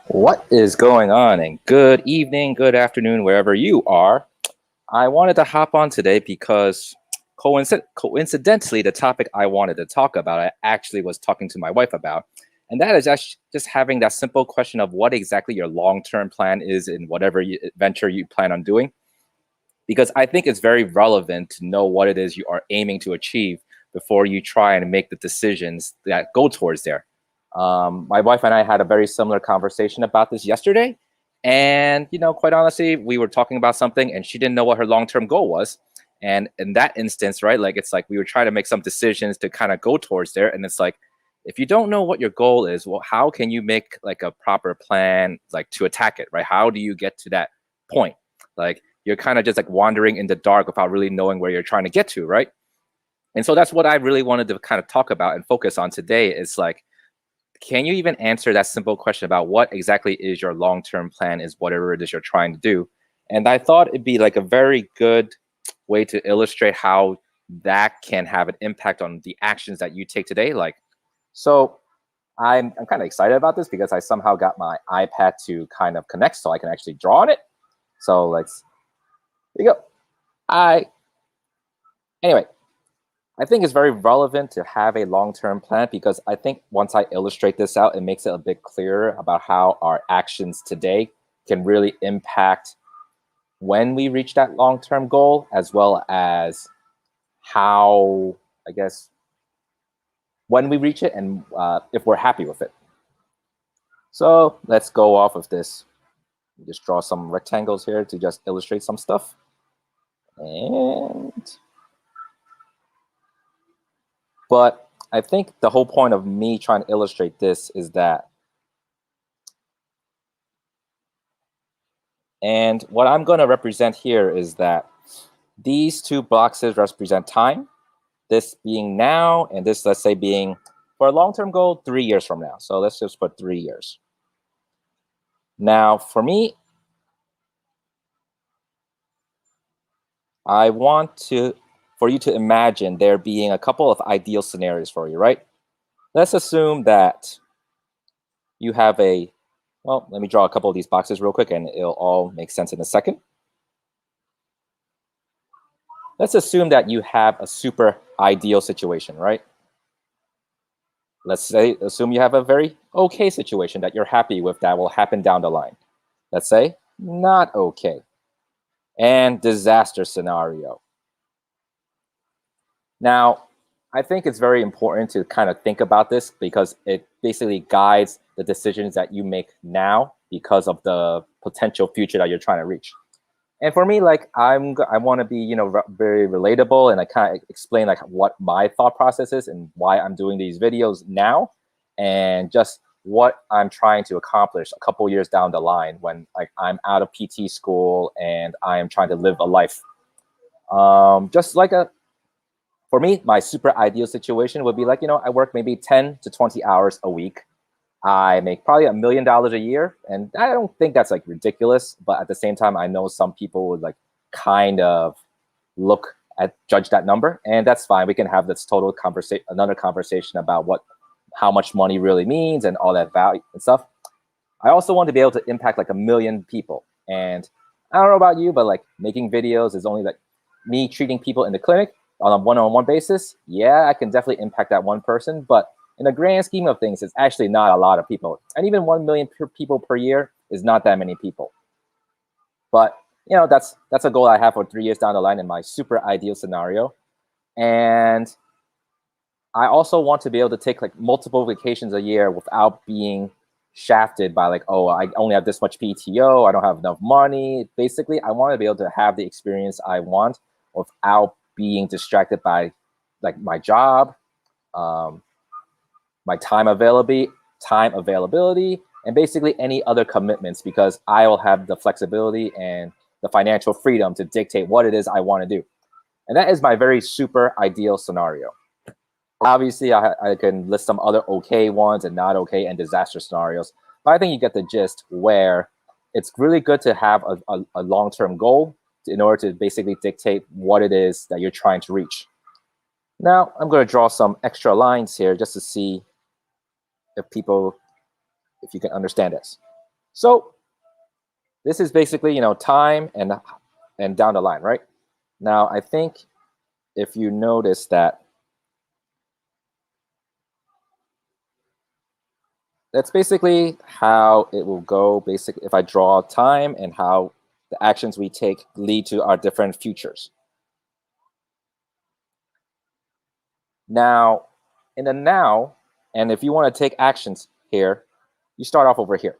What is going on? And good evening, good afternoon, wherever you are. I wanted to hop on today because coincidentally, the topic I wanted to talk about, I actually was talking to my wife about. And that is actually just having that simple question of what exactly your long term plan is in whatever venture you plan on doing. Because I think it's very relevant to know what it is you are aiming to achieve before you try and make the decisions that go towards there. My wife and I had a very similar conversation about this yesterday. And, quite honestly, we were talking about something and she didn't know what her long term goal was. And in that instance, right, like it's like we were trying to make some decisions to kind of go towards there. And it's like, if you don't know what your goal is, well, how can you make like a proper plan, like to attack it, right? How do you get to that point? Like, you're kind of just like wandering in the dark without really knowing where you're trying to get to, right? And so that's what I really wanted to kind of talk about and focus on today is like, can you even answer that simple question about what exactly is your long-term plan is whatever it is you're trying to do? And I thought it'd be like a very good way to illustrate how that can have an impact on the actions that you take today. Like, so I'm kind of excited about this because I somehow got my iPad to kind of connect so I can actually draw on it. So let's, here you go. I Anyway, I think it's very relevant to have a long-term plan because I think once I illustrate this out, it makes it a bit clearer about how our actions today can really impact when we reach that long-term goal, as well as how, I guess, when we reach it and if we're happy with it. So let's go off of this. Just draw some rectangles here to just illustrate some stuff. But I think the whole point of me trying to illustrate this is that, and what I'm going to represent here is that these two boxes represent time, this being now, and this, let's say, being for a long-term goal, 3 years from now. So let's just put 3 years. Now, for me, I want for you to imagine there being a couple of ideal scenarios for you, right? Let's assume that you have well, let me draw a couple of these boxes real quick and it'll all make sense in a second. Let's assume that you have a super ideal situation, right? Assume you have a very okay situation that you're happy with that will happen down the line. Let's say not okay. And disaster scenario. Now, I think it's very important to kind of think about this because it basically guides the decisions that you make now because of the potential future that you're trying to reach. And for me, like I want to be, very relatable, and I kind of explain like what my thought process is and why I'm doing these videos now, and just what I'm trying to accomplish a couple years down the line when like I'm out of PT school and I am trying to live a life. Just like for me, my super ideal situation would be like, I work maybe 10 to 20 hours a week. I make probably $1 million a year, and I don't think that's like ridiculous. But at the same time, I know some people would like kind of judge that number, and that's fine. We can have this another conversation about how much money really means and all that value and stuff. I also want to be able to impact like 1 million people, and I don't know about you, but like making videos is only like me treating people in the clinic on a one-on-one basis. Yeah, I can definitely impact that one person, but in the grand scheme of things, it's actually not a lot of people. And even 1 million people per year is not that many people. But, that's a goal I have for 3 years down the line in my super ideal scenario. And I also want to be able to take like multiple vacations a year without being shafted by like, oh, I only have this much PTO, I don't have enough money. Basically, I want to be able to have the experience I want without being distracted by like my job, my time availability, and basically any other commitments, because I will have the flexibility and the financial freedom to dictate what it is I want to do. And that is my very super ideal scenario. Obviously, I can list some other okay ones and not okay and disaster scenarios, but I think you get the gist where it's really good to have a long-term goal in order to basically dictate what it is that you're trying to reach. Now, I'm going to draw some extra lines here just to see if you can understand this. So this is basically, time and down the line, right? Now, I think if you notice that that's basically how it will go. Basically, if I draw time and how the actions we take lead to our different futures. Now, in the now, and if you want to take actions here, you start off over here.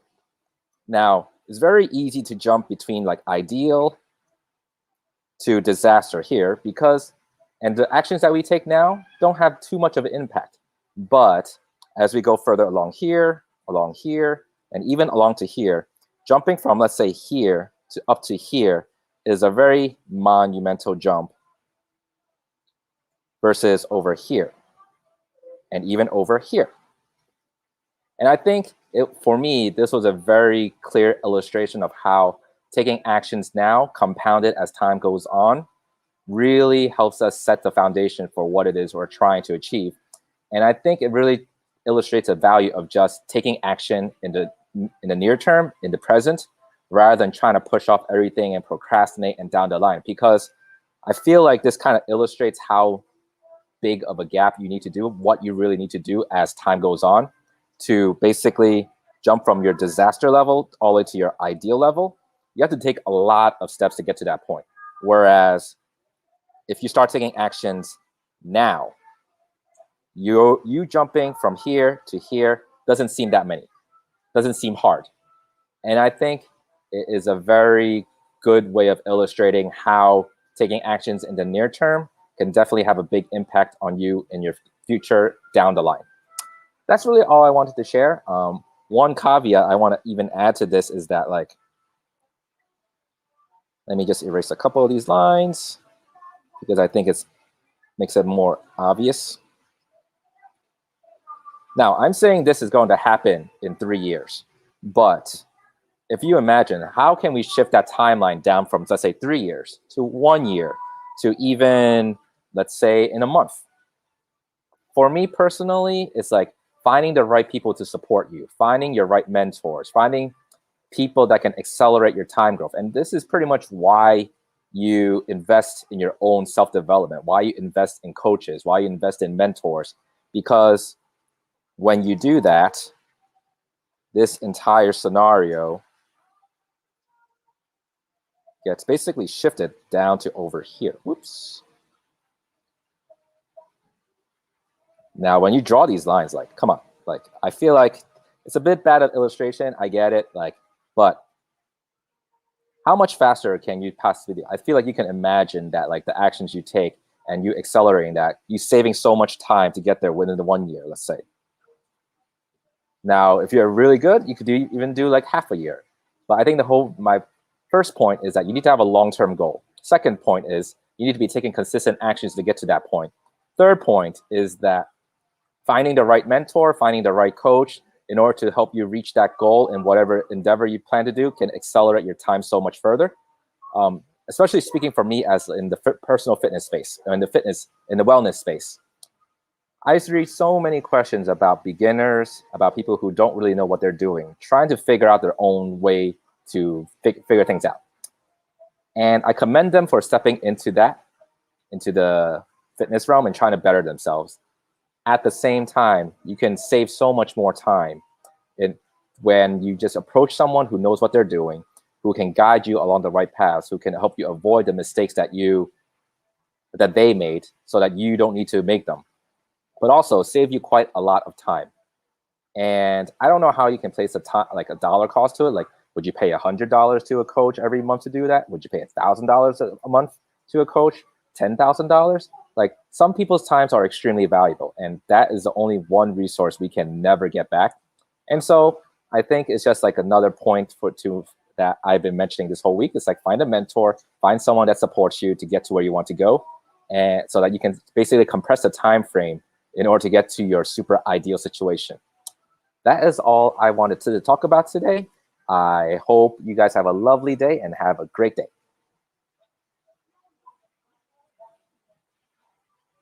Now, it's very easy to jump between like ideal to disaster here and the actions that we take now don't have too much of an impact. But as we go further along here, and even along to here, jumping from, let's say, here to up to here is a very monumental jump versus over here and even over here. And I think for me, this was a very clear illustration of how taking actions now, compounded as time goes on, really helps us set the foundation for what it is we're trying to achieve. And I think it really illustrates the value of just taking action in the near term, in the present, rather than trying to push off everything and procrastinate and down the line. Because I feel like this kind of illustrates how big of a gap you need to do, what you really need to do as time goes on to basically jump from your disaster level all the way to your ideal level. You have to take a lot of steps to get to that point. Whereas if you start taking actions now, you jumping from here to here doesn't seem that many, doesn't seem hard. And I think it is a very good way of illustrating how taking actions in the near term can definitely have a big impact on you in your future down the line. That's really all I wanted to share. One caveat I want to even add to this is that, like, let me just erase a couple of these lines because I think it makes it more obvious. Now, I'm saying this is going to happen in 3 years, but if you imagine, how can we shift that timeline down from, let's say, 3 years to 1 year to even, let's say, in a month? For me personally, it's like finding the right people to support you, finding your right mentors, finding people that can accelerate your time growth. And this is pretty much why you invest in your own self-development, why you invest in coaches, why you invest in mentors, because when you do that, this entire scenario gets basically shifted down to over here. Whoops. Now, when you draw these lines, like, come on, like, I feel like it's a bit bad at illustration. I get it, like, but how much faster can you possibly do? I feel like you can imagine that, like, the actions you take and you accelerating that, you saving so much time to get there within the 1 year, let's say. Now, if you're really good, you could even do like half a year. But I think my first point is that you need to have a long-term goal. Second point is you need to be taking consistent actions to get to that point. Third point is that finding the right mentor, finding the right coach in order to help you reach that goal in whatever endeavor you plan to do can accelerate your time so much further. Especially speaking for me as in the personal fitness space, in the wellness space. I read so many questions about beginners, about people who don't really know what they're doing, trying to figure out their own way to figure things out. And I commend them for stepping into the fitness realm and trying to better themselves. At the same time, you can save so much more time when you just approach someone who knows what they're doing, who can guide you along the right paths, who can help you avoid the mistakes that they made so that you don't need to make them, but also save you quite a lot of time. And I don't know how you can place a dollar cost to it. Like, would you pay $100 to a coach every month to do that? Would you pay $1,000 a month to a coach? $10,000? Like, some people's times are extremely valuable, and that is the only one resource we can never get back. And so I think it's just like another point that I've been mentioning this whole week. It's like, find a mentor, find someone that supports you to get to where you want to go, and so that you can basically compress the time frame in order to get to your super ideal situation. That is all I wanted to talk about today. I hope you guys have a lovely day and have a great day.